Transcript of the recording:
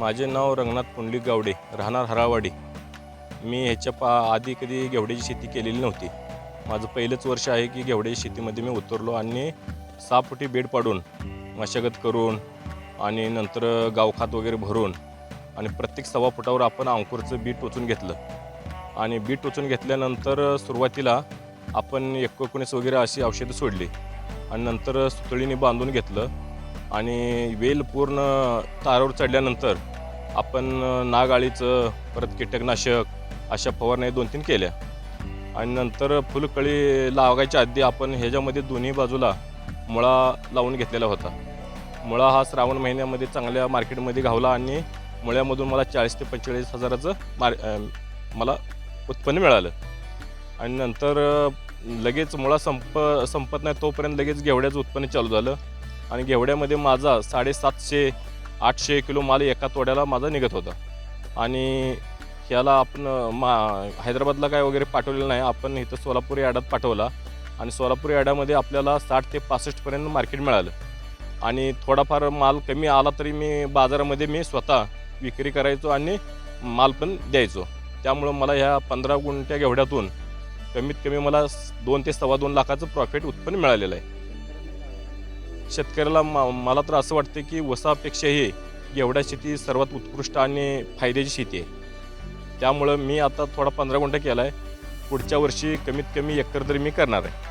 माझे नाव रंगनाथ पुंडलिक गावडे, राहणार हराळवाडी. मी ह्याच्या आधी कधी घेवड्याची शेती केलेली नव्हती. माझं पहिलंच वर्ष आहे की घेवड्याच्या शेतीमध्ये मी उतरलो आणि 6 फुटी बेड पाडून, मशागत करून आणि नंतर गावखात वगैरे भरून आणि प्रत्येक 1.25 फुटावर आपण अंकुरचं बी टोचून घेतलं. आणि बी टोचून घेतल्यानंतर सुरुवातीला आपण 19 वगैरे अशी औषधं सोडली आणि नंतर सुतळीने बांधून घेतलं. आणि वेल पूर्ण तारावर चढल्यानंतर आपण नागाळीचं, परत कीटकनाशक अशा फवारण्या 2-3 केल्या. आणि नंतर फुलकळी लागायच्या आधी आपण ह्याच्यामध्ये दोन्ही बाजूला मुळा लावून घेतलेला होता. मुळा हा श्रावण महिन्यामध्ये चांगल्या मार्केटमध्ये घावला आणि मुळ्यामधून मला 40,000 ते 45,000 हजाराचं मला उत्पन्न मिळालं. आणि नंतर लगेच मुळा संपत नाही तोपर्यंत लगेच घेवड्याचं उत्पन्न चालू झालं. आणि घेवड्यामध्ये माझा 750-800 किलो माल एका तोड्याला माझा निघत होता. आणि ह्याला आपण हैदराबादला काय वगैरे पाठवलेलं नाही, आपण इथं सोलापूर यार्डात पाठवला. आणि सोलापूर यार्डामध्ये आपल्याला 60 ते 65पर्यंत मार्केट मिळालं. आणि थोडाफार माल कमी आला तरी मी बाजारामध्ये मी स्वतः विक्री करायचो आणि माल पण द्यायचो. त्यामुळं मला ह्या 15 गुंठ्या घेवड्यातून कमीत कमी मला 2 ते 2.25 लाखाचं प्रॉफिट उत्पन्न मिळालेलं आहे. शेतकऱ्याला मला तर असं वाटतं की ऊसापेक्षाही घेवडा शेती सर्वात उत्कृष्ट आणि फायद्याची शेती आहे. त्यामुळं मी आता थोडा 15 गुंठा केला आहे. पुढच्या वर्षी कमीत कमी एकर तरी मी करणार आहे.